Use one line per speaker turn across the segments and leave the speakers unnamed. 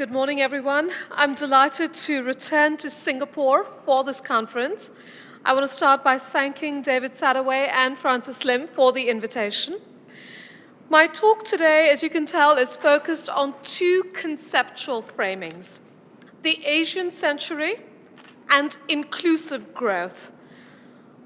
Good morning, everyone. I'm delighted to return to Singapore for this conference. I want to start by thanking David Sadaway and Francis Lim for the invitation. My talk today, as you can tell, is focused on two conceptual framings: the Asian century and inclusive growth.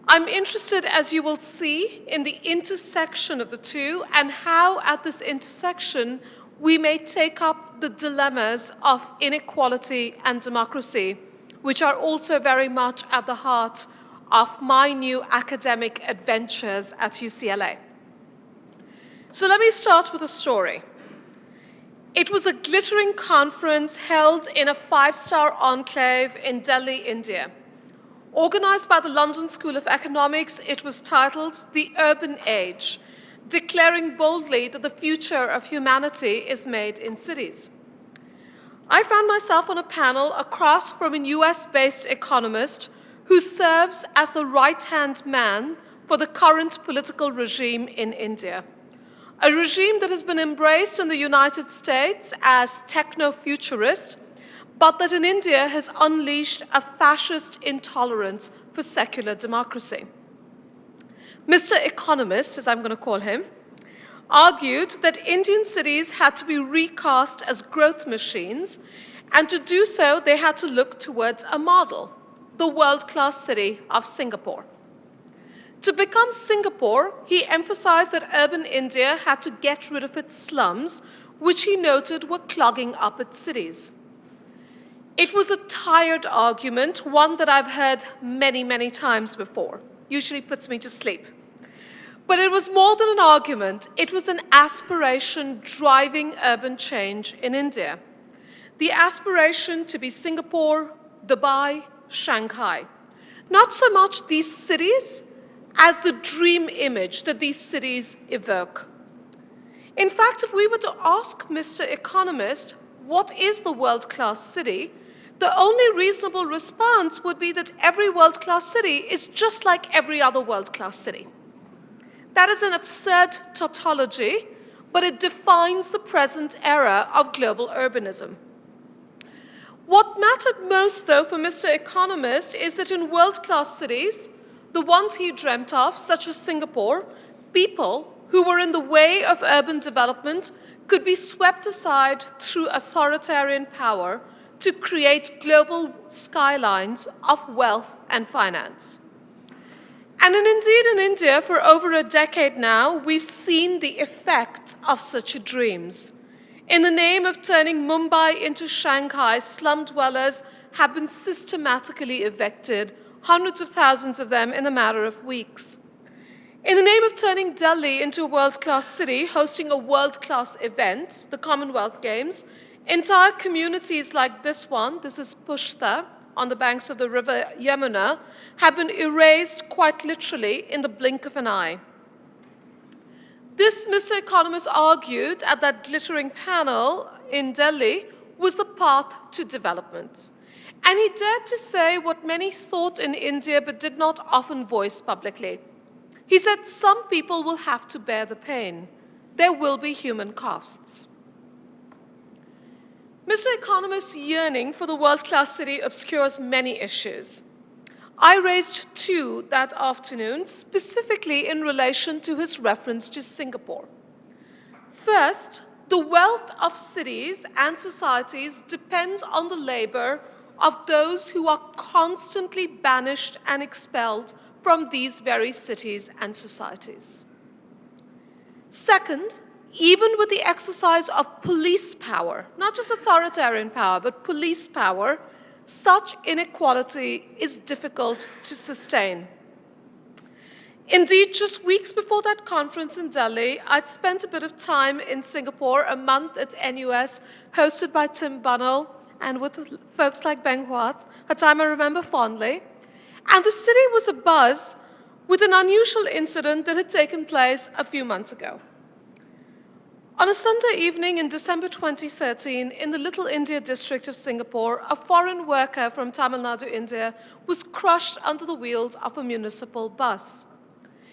I'm interested, as you will see, in the intersection of the two and how at this intersection we may take up the dilemmas of inequality and democracy, which are also very much at the heart of my new academic adventures at UCLA. So let me start with a story. It was a glittering conference held in a five-star enclave in Delhi, India. Organized by the London School of Economics, it was titled The Urban Age, declaring boldly that the future of humanity is made in cities. I found myself on a panel across from a US-based economist who serves as the right-hand man for the current political regime in India, a regime that has been embraced in the United States as techno-futurist, but that in India has unleashed a fascist intolerance for secular democracy. Mr. Economist, as I'm going to call him, argued that Indian cities had to be recast as growth machines, and to do so, they had to look towards a model, the world-class city of Singapore. To become Singapore, he emphasized that urban India had to get rid of its slums, which he noted were clogging up its cities. It was a tired argument, one that I've heard many, many times before. Usually puts me to sleep. But it was more than an argument. It was an aspiration driving urban change in India. The aspiration to be Singapore, Dubai, Shanghai. Not so much these cities as the dream image that these cities evoke. In fact, if we were to ask Mr. Economist, what is the world-class city? The only reasonable response would be that every world-class city is just like every other world-class city. That is an absurd tautology, but it defines the present era of global urbanism. What mattered most, though, for Mr. Economist is that in world-class cities, the ones he dreamt of, such as Singapore, people who were in the way of urban development could be swept aside through authoritarian power to create global skylines of wealth and finance. And indeed in India, for over a decade now, we've seen the effect of such dreams. In the name of turning Mumbai into Shanghai, slum dwellers have been systematically evicted, hundreds of thousands of them in a matter of weeks. In the name of turning Delhi into a world-class city, hosting a world-class event, the Commonwealth Games, entire communities like this one, this is Pushta, on the banks of the river Yamuna, have been erased quite literally in the blink of an eye. This, Mr. Economist argued at that glittering panel in Delhi, was the path to development. And he dared to say what many thought in India but did not often voice publicly. He said, some people will have to bear the pain. There will be human costs. Mr. Economist's yearning for the world-class city obscures many issues. I raised two that afternoon, specifically in relation to his reference to Singapore. First, the wealth of cities and societies depends on the labor of those who are constantly banished and expelled from these very cities and societies. Second, even with the exercise of police power, not just authoritarian power, but police power, such inequality is difficult to sustain. Indeed, just weeks before that conference in Delhi, I'd spent a bit of time in Singapore, a month at NUS, hosted by Tim Bunnell, and with folks like Beng Huath, a time I remember fondly. And the city was abuzz with an unusual incident that had taken place a few months ago. On a Sunday evening in December 2013, in the Little India district of Singapore, a foreign worker from Tamil Nadu, India, was crushed under the wheels of a municipal bus.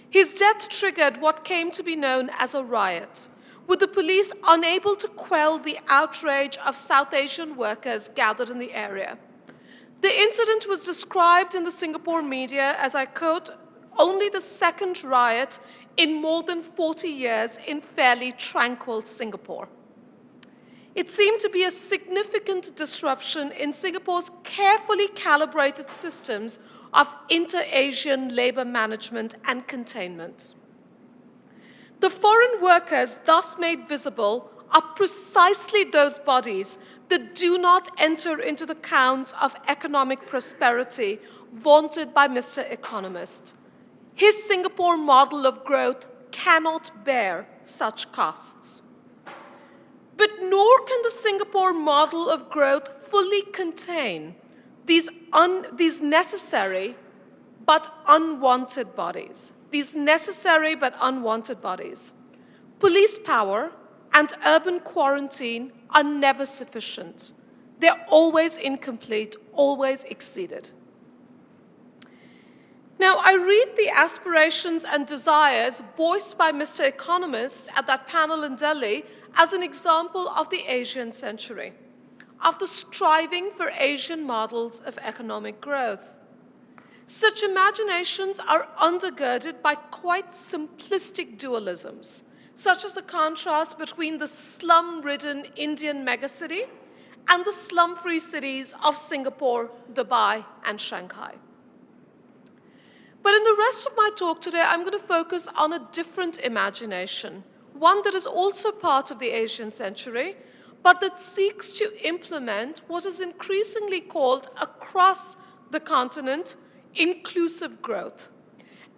His death triggered what came to be known as a riot, with the police unable to quell the outrage of South Asian workers gathered in the area. The incident was described in the Singapore media as, I quote, only the second riot in more than 40 years in fairly tranquil Singapore. It seemed to be a significant disruption in Singapore's carefully calibrated systems of inter-Asian labor management and containment. The foreign workers thus made visible are precisely those bodies that do not enter into the count of economic prosperity vaunted by Mr. Economist. His Singapore model of growth cannot bear such costs. But nor can the Singapore model of growth fully contain these necessary but unwanted bodies. These necessary but unwanted bodies. Police power and urban quarantine are never sufficient. They're always incomplete, always exceeded. Now, I read the aspirations and desires voiced by Mr. Economist at that panel in Delhi as an example of the Asian century, of the striving for Asian models of economic growth. Such imaginations are undergirded by quite simplistic dualisms, such as the contrast between the slum-ridden Indian megacity and the slum-free cities of Singapore, Dubai, and Shanghai. But in the rest of my talk today, I'm going to focus on a different imagination, one that is also part of the Asian century, but that seeks to implement what is increasingly called across the continent inclusive growth.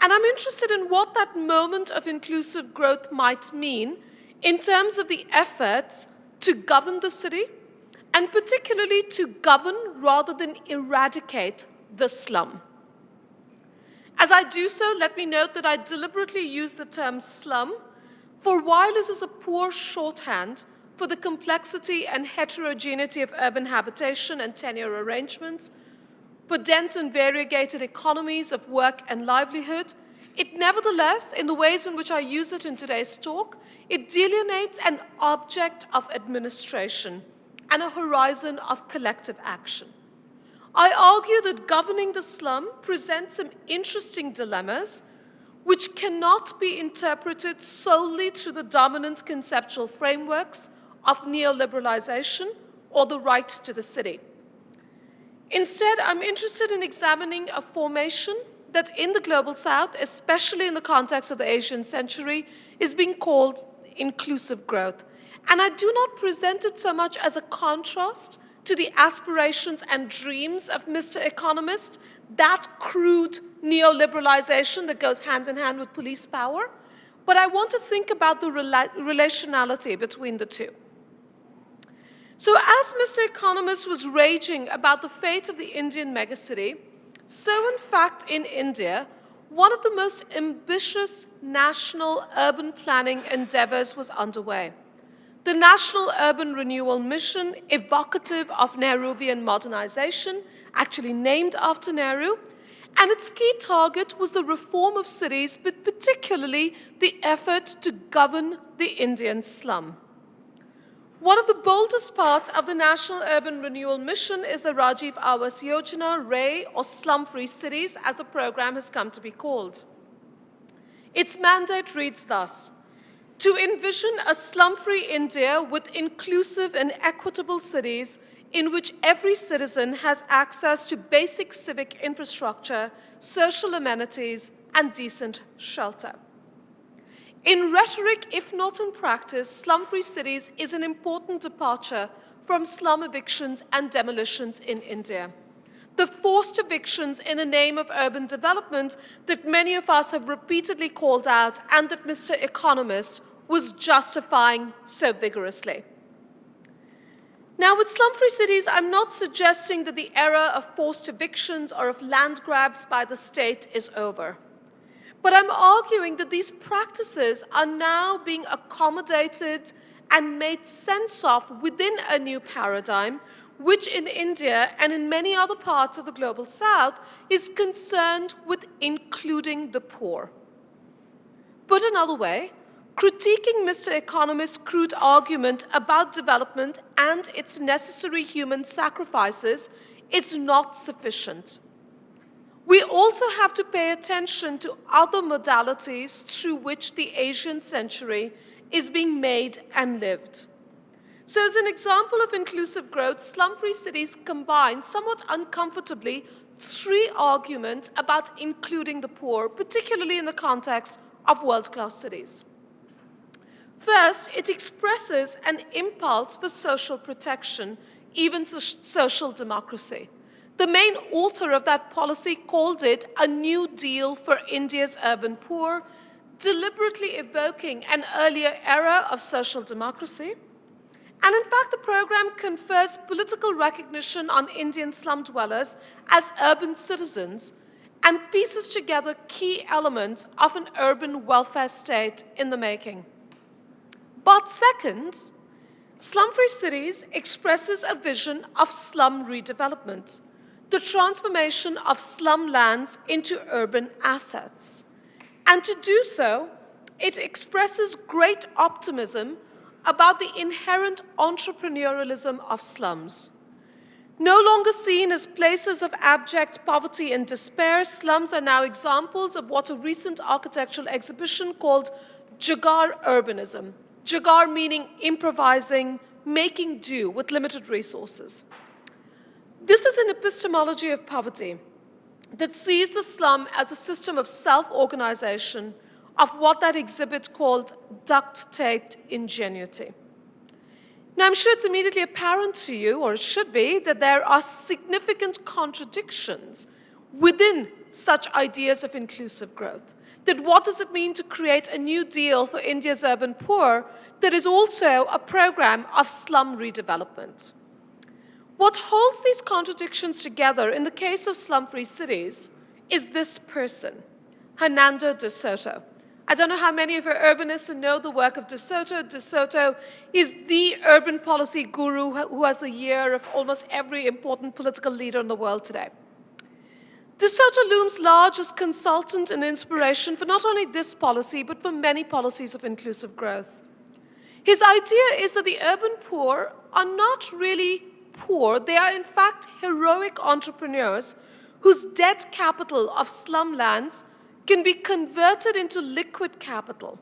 And I'm interested in what that moment of inclusive growth might mean in terms of the efforts to govern the city, and particularly to govern rather than eradicate the slum. As I do so, let me note that I deliberately use the term slum, for while it is a poor shorthand for the complexity and heterogeneity of urban habitation and tenure arrangements, for dense and variegated economies of work and livelihood, it nevertheless, in the ways in which I use it in today's talk, it delineates an object of administration and a horizon of collective action. I argue that governing the slum presents some interesting dilemmas which cannot be interpreted solely through the dominant conceptual frameworks of neoliberalization or the right to the city. Instead, I'm interested in examining a formation that in the Global South, especially in the context of the Asian century, is being called inclusive growth. And I do not present it so much as a contrast to the aspirations and dreams of Mr. Economist, that crude neoliberalization that goes hand in hand with police power, but I want to think about the relationality between the two. So as Mr. Economist was raging about the fate of the Indian megacity, so in fact in India, one of the most ambitious national urban planning endeavors was underway. The National Urban Renewal Mission, evocative of Nehruvian modernization, actually named after Nehru, and its key target was the reform of cities, but particularly the effort to govern the Indian slum. One of the boldest parts of the National Urban Renewal Mission is the Rajiv Awas Yojana, RAY, or slum-free cities, as the program has come to be called. Its mandate reads thus: to envision a slum-free India with inclusive and equitable cities in which every citizen has access to basic civic infrastructure, social amenities, and decent shelter. In rhetoric, if not in practice, slum-free cities is an important departure from slum evictions and demolitions in India. The forced evictions in the name of urban development that many of us have repeatedly called out and that Mr. Economist was justifying so vigorously. Now, with slum-free cities, I'm not suggesting that the era of forced evictions or of land grabs by the state is over. But I'm arguing that these practices are now being accommodated and made sense of within a new paradigm, which in India and in many other parts of the Global South is concerned with including the poor. Put another way, critiquing Mr. Economist's crude argument about development and its necessary human sacrifices, it's not sufficient. We also have to pay attention to other modalities through which the Asian century is being made and lived. So as an example of inclusive growth, slum-free cities combine, somewhat uncomfortably, three arguments about including the poor, particularly in the context of world-class cities. First, it expresses an impulse for social protection, even social democracy. The main author of that policy called it a New Deal for India's urban poor, deliberately evoking an earlier era of social democracy. And in fact, the program confers political recognition on Indian slum dwellers as urban citizens and pieces together key elements of an urban welfare state in the making. But second, slum-free cities expresses a vision of slum redevelopment, the transformation of slum lands into urban assets. And to do so, it expresses great optimism about the inherent entrepreneurialism of slums. No longer seen as places of abject poverty and despair, slums are now examples of what a recent architectural exhibition called Jagar urbanism. Jagar meaning improvising, making do with limited resources. This is an epistemology of poverty that sees the slum as a system of self-organization of what that exhibit called duct-taped ingenuity. Now, I'm sure it's immediately apparent to you, or it should be, that there are significant contradictions within such ideas of inclusive growth. That what does it mean to create a new deal for India's urban poor that is also a program of slum redevelopment? What holds these contradictions together in the case of slum-free cities is this person, Hernando de Soto. I don't know how many of you urbanists know the work of de Soto. De Soto is the urban policy guru who has the ear of almost every important political leader in the world today. De Soto looms large as consultant and inspiration for not only this policy, but for many policies of inclusive growth. His idea is that the urban poor are not really poor. They are, in fact, heroic entrepreneurs whose dead capital of slum lands can be converted into liquid capital.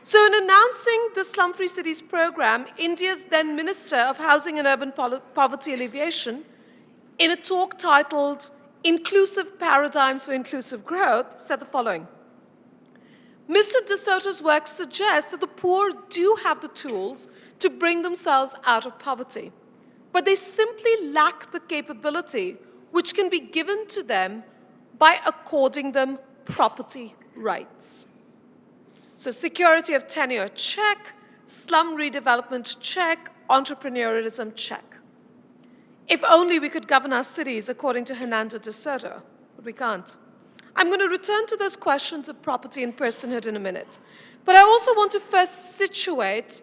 So in announcing the Slum-Free Cities program, India's then Minister of Housing and Urban Poverty Alleviation, in a talk titled Inclusive Paradigms for Inclusive Growth, said the following. Mr. De Soto's work suggests that the poor do have the tools to bring themselves out of poverty, but they simply lack the capability which can be given to them by according them property rights. So security of tenure, check. Slum redevelopment, check. Entrepreneurialism, check. If only we could govern our cities according to Hernando de Soto, but we can't. I'm going to return to those questions of property and personhood in a minute. But I also want to first situate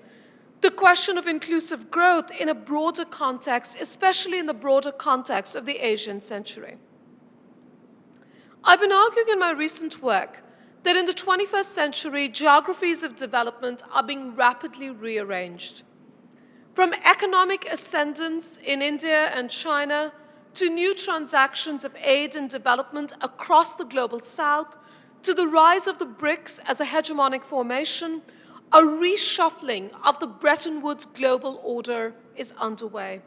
the question of inclusive growth in a broader context, especially in the broader context of the Asian century. I've been arguing in my recent work that in the 21st century, geographies of development are being rapidly rearranged. From economic ascendance in India and China to new transactions of aid and development across the global south, to the rise of the BRICS as a hegemonic formation, a reshuffling of the Bretton Woods global order is underway.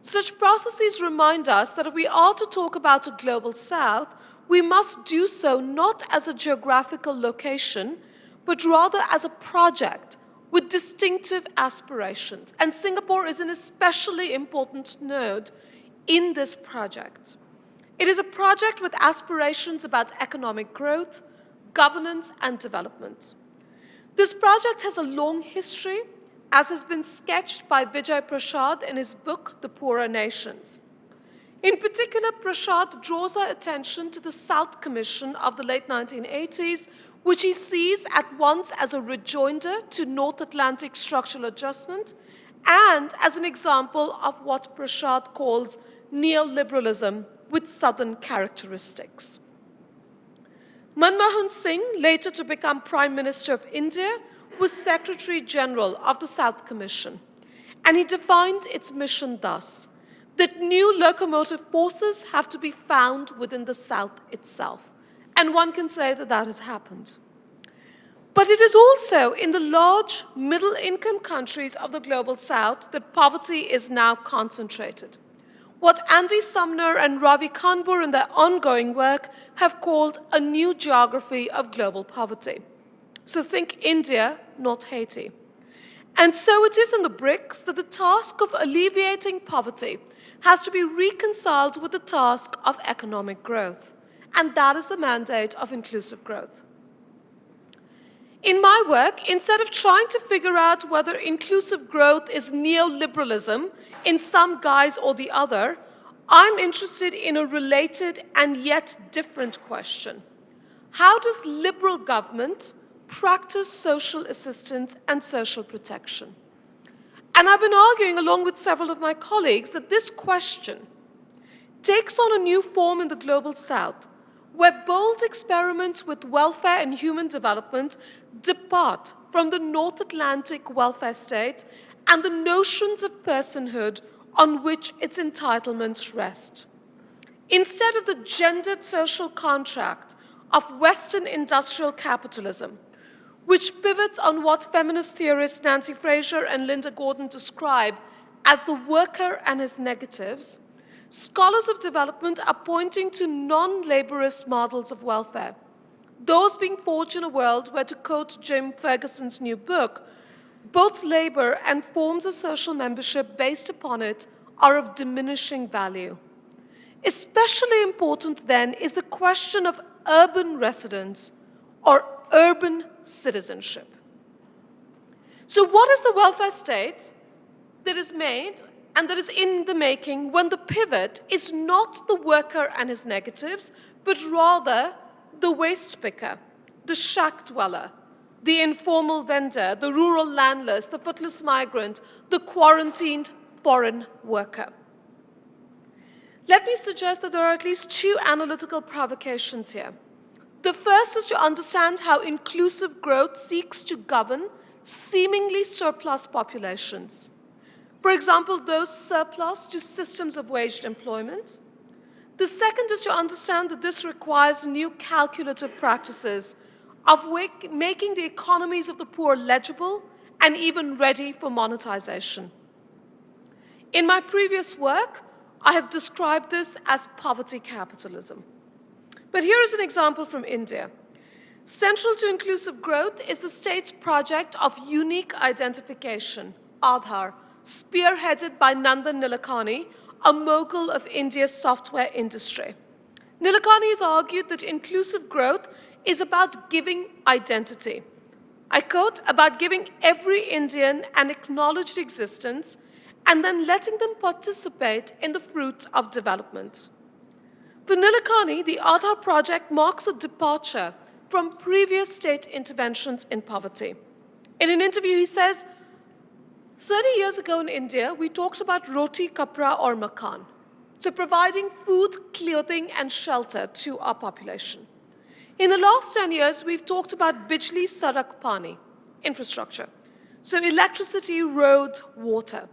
Such processes remind us that if we are to talk about a global south, we must do so not as a geographical location, but rather as a project with distinctive aspirations. And Singapore is an especially important node in this project. It is a project with aspirations about economic growth, governance, and development. This project has a long history, as has been sketched by Vijay Prashad in his book, The Poorer Nations. In particular, Prashad draws our attention to the South Commission of the late 1980s, which he sees at once as a rejoinder to North Atlantic structural adjustment and as an example of what Prashad calls neoliberalism with Southern characteristics. Manmohan Singh, later to become Prime Minister of India, was Secretary General of the South Commission. And he defined its mission thus: that new locomotive forces have to be found within the South itself. And one can say that that has happened. But it is also in the large middle-income countries of the Global South that poverty is now concentrated. What Andy Sumner and Ravi Kanpur in their ongoing work have called a new geography of global poverty. So think India, not Haiti. And so it is in the BRICS that the task of alleviating poverty has to be reconciled with the task of economic growth. And that is the mandate of inclusive growth. In my work, instead of trying to figure out whether inclusive growth is neoliberalism in some guise or the other, I'm interested in a related and yet different question. How does liberal government practice social assistance and social protection? And I've been arguing, along with several of my colleagues, that this question takes on a new form in the Global South, where bold experiments with welfare and human development depart from the North Atlantic welfare state and the notions of personhood on which its entitlements rest. Instead of the gendered social contract of Western industrial capitalism, which pivots on what feminist theorists Nancy Fraser and Linda Gordon describe as the worker and his negatives, scholars of development are pointing to non-laborist models of welfare, those being forged in a world where, to quote Jim Ferguson's new book, both labor and forms of social membership based upon it are of diminishing value. Especially important, then, is the question of urban residence or urban citizenship. So what is the welfare state that is made and that is in the making when the pivot is not the worker and his negatives, but rather the waste picker, the shack dweller, the informal vendor, the rural landless, the footless migrant, the quarantined foreign worker? Let me suggest that there are at least two analytical provocations here. The first is to understand how inclusive growth seeks to govern seemingly surplus populations. For example, those surplus to systems of waged employment. The second is to understand that this requires new calculative practices of making the economies of the poor legible and even ready for monetization. In my previous work, I have described this as poverty capitalism. But here is an example from India. Central to inclusive growth is the state's project of unique identification, Aadhaar, spearheaded by Nandan Nilekani, a mogul of India's software industry. Nilekani has argued that inclusive growth is about giving identity. I quote, about giving every Indian an acknowledged existence and then letting them participate in the fruits of development. For Nilekani, the Aadhaar project marks a departure from previous state interventions in poverty. In an interview, he says, 30 years ago in India, we talked about roti, kapra, or makan, so providing food, clothing, and shelter to our population. In the last 10 years, we've talked about bijli, sadak, pani, infrastructure, so electricity, roads, water.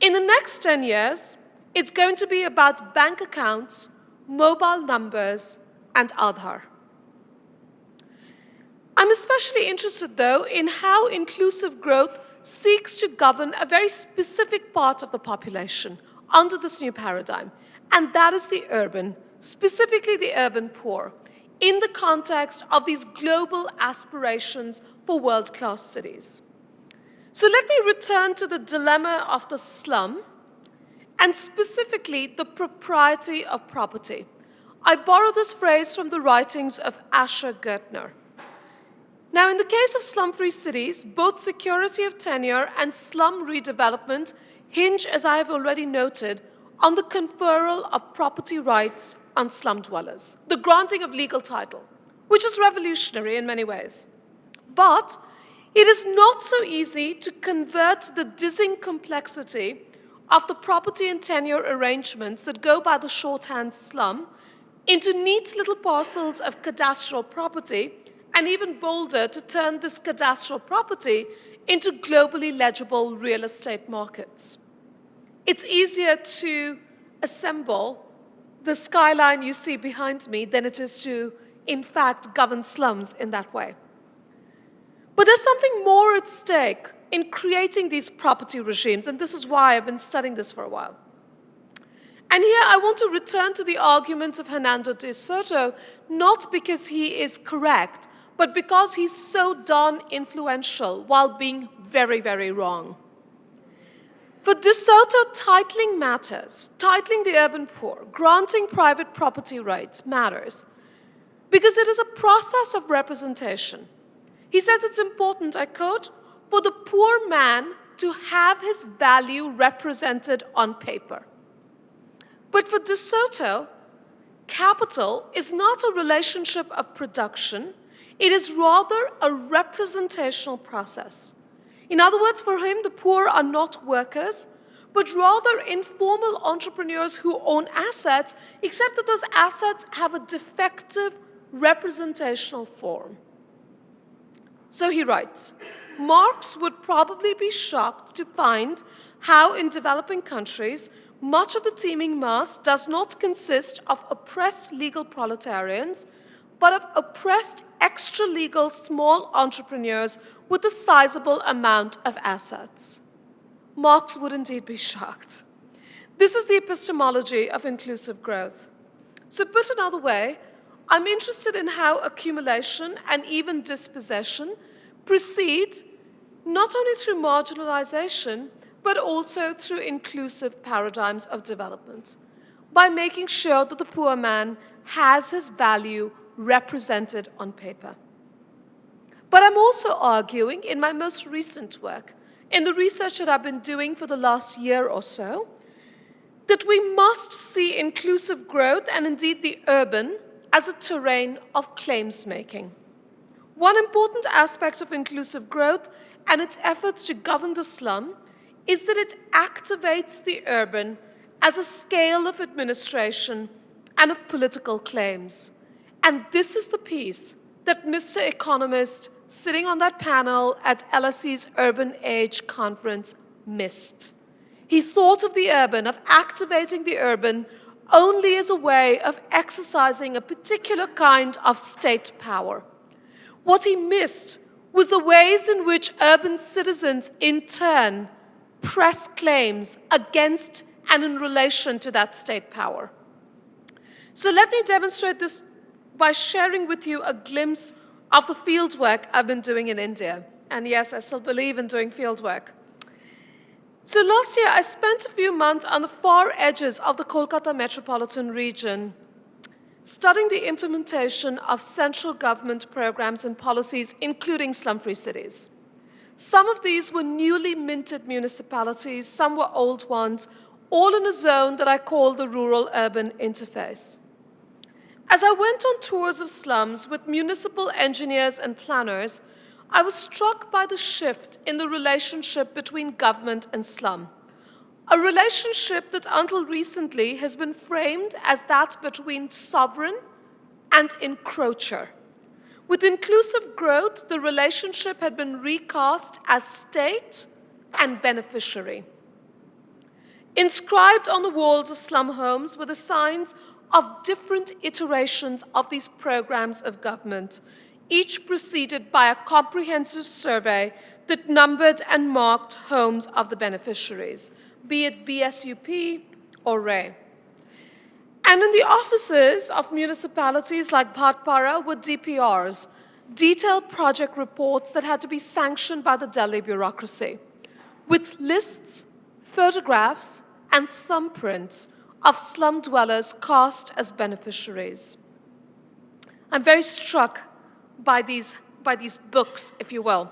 In the next 10 years, it's going to be about bank accounts, mobile numbers, and Aadhaar. I'm especially interested, though, in how inclusive growth seeks to govern a very specific part of the population under this new paradigm, and that is the urban, specifically the urban poor, in the context of these global aspirations for world-class cities. So let me return to the dilemma of the slum, and specifically the propriety of property. I borrow this phrase from the writings of Asher Gertner. Now, in the case of slum-free cities, both security of tenure and slum redevelopment hinge, as I have already noted, on the conferral of property rights on slum dwellers, the granting of legal title, which is revolutionary in many ways. But it is not so easy to convert the dizzying complexity of the property and tenure arrangements that go by the shorthand slum into neat little parcels of cadastral property, and even bolder, to turn this cadastral property into globally legible real estate markets. It's easier to assemble the skyline you see behind me than it is to, in fact, govern slums in that way. But there's something more at stake in creating these property regimes, and this is why I've been studying this for a while. And here I want to return to the argument of Hernando de Soto, not because he is correct, but because he's so darn influential while being very, very wrong. For De Soto, titling matters. Titling the urban poor, granting private property rights matters because it is a process of representation. He says it's important, I quote, for the poor man to have his value represented on paper. But for De Soto, capital is not a relationship of production. It is rather a representational process. In other words, for him, the poor are not workers, but rather informal entrepreneurs who own assets, except that those assets have a defective representational form. So he writes, Marx would probably be shocked to find how in developing countries, much of the teeming mass does not consist of oppressed legal proletarians, but of oppressed extra-legal small entrepreneurs with a sizable amount of assets. Marx would indeed be shocked. This is the epistemology of inclusive growth. So put another way, I'm interested in how accumulation and even dispossession proceed not only through marginalization, but also through inclusive paradigms of development, by making sure that the poor man has his value represented on paper. But I'm also arguing in my most recent work, in the research that I've been doing for the last year or so, that we must see inclusive growth and indeed the urban as a terrain of claims making. One important aspect of inclusive growth and its efforts to govern the slum is that it activates the urban as a scale of administration and of political claims. And this is the piece that Mr. Economist, sitting on that panel at LSE's Urban Age conference, missed. He thought of the urban, of activating the urban, only as a way of exercising a particular kind of state power. What he missed was the ways in which urban citizens, in turn, press claims against and in relation to that state power. So let me demonstrate this by sharing with you a glimpse of the fieldwork I've been doing in India. And yes, I still believe in doing fieldwork. So last year, I spent a few months on the far edges of the Kolkata metropolitan region, studying the implementation of central government programs and policies, including slum-free cities. Some of these were newly minted municipalities, some were old ones, all in a zone that I call the rural-urban interface. As I went on tours of slums with municipal engineers and planners, I was struck by the shift in the relationship between government and slum, a relationship that until recently has been framed as that between sovereign and encroacher. With inclusive growth, the relationship had been recast as state and beneficiary. Inscribed on the walls of slum homes were the signs of different iterations of these programs of government, each preceded by a comprehensive survey that numbered and marked homes of the beneficiaries, be it BSUP or RAY. And in the offices of municipalities like Bhatpara were DPRs, detailed project reports that had to be sanctioned by the Delhi bureaucracy, with lists, photographs, and thumbprints of slum dwellers cast as beneficiaries. I'm very struck by these books, if you will.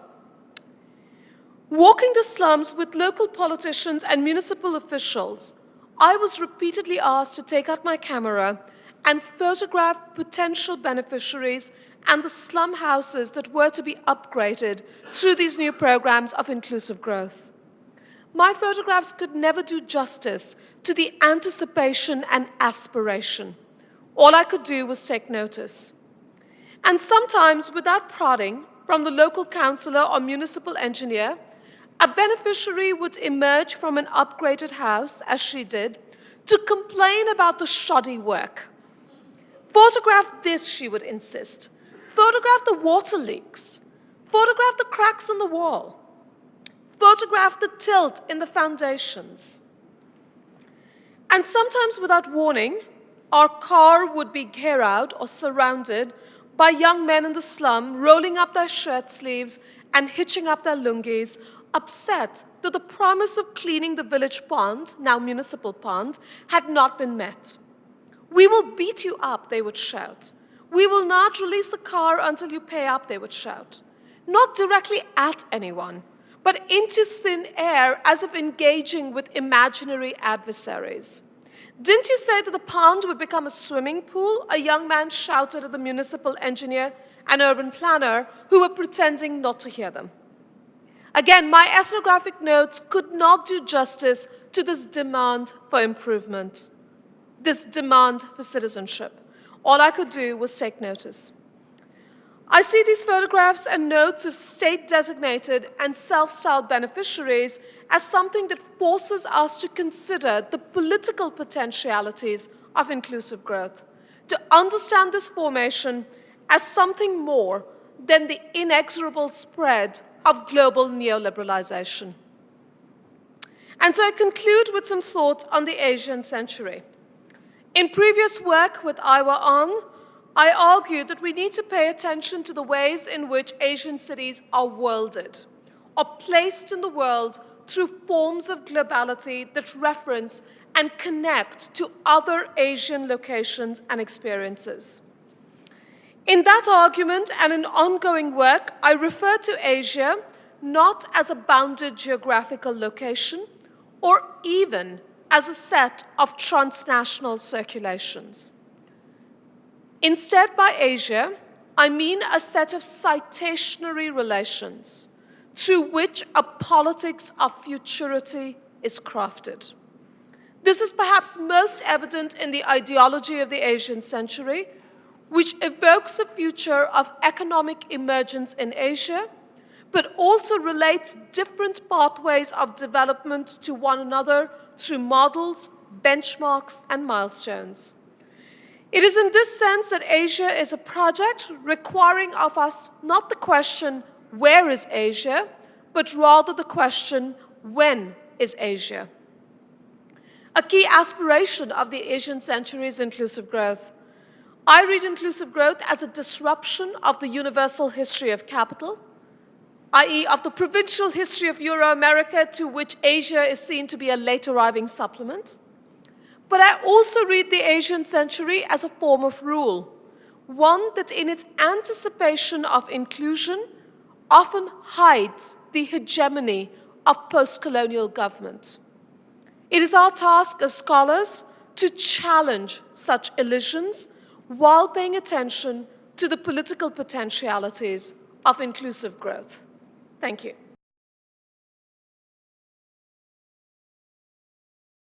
Walking the slums with local politicians and municipal officials, I was repeatedly asked to take out my camera and photograph potential beneficiaries and the slum houses that were to be upgraded through these new programs of inclusive growth. My photographs could never do justice to the anticipation and aspiration. All I could do was take notice. And sometimes, without prodding from the local councillor or municipal engineer, a beneficiary would emerge from an upgraded house, as she did, to complain about the shoddy work. Photograph this, she would insist. Photograph the water leaks. Photograph the cracks in the wall. Photograph the tilt in the foundations. And sometimes, without warning, our car would be gherawed or surrounded by young men in the slum, rolling up their shirt sleeves and hitching up their lungis, upset that the promise of cleaning the village pond, now municipal pond, had not been met. "We will beat you up," they would shout. "We will not release the car until you pay up," they would shout. Not directly at anyone, but into thin air, as if engaging with imaginary adversaries. "Didn't you say that the pond would become a swimming pool?" a young man shouted at the municipal engineer and urban planner, who were pretending not to hear them. Again, my ethnographic notes could not do justice to this demand for improvement, this demand for citizenship. All I could do was take notice. I see these photographs and notes of state-designated and self-styled beneficiaries as something that forces us to consider the political potentialities of inclusive growth, to understand this formation as something more than the inexorable spread of global neoliberalization. And so I conclude with some thoughts on the Asian century. In previous work with Aiwa Ong, I argued that we need to pay attention to the ways in which Asian cities are worlded, or placed in the world through forms of globality that reference and connect to other Asian locations and experiences. In that argument and in ongoing work, I refer to Asia not as a bounded geographical location or even as a set of transnational circulations. Instead, by Asia, I mean a set of citationary relations through which a politics of futurity is crafted. This is perhaps most evident in the ideology of the Asian century, which evokes a future of economic emergence in Asia, but also relates different pathways of development to one another through models, benchmarks, and milestones. It is in this sense that Asia is a project requiring of us not the question, where is Asia, but rather the question, when is Asia? A key aspiration of the Asian century is inclusive growth. I read inclusive growth as a disruption of the universal history of capital, i.e. of the provincial history of Euro-America, to which Asia is seen to be a late arriving supplement. But I also read the Asian century as a form of rule, one that in its anticipation of inclusion often hides the hegemony of post-colonial government. It is our task as scholars to challenge such illusions while paying attention to the political potentialities of inclusive growth. Thank you.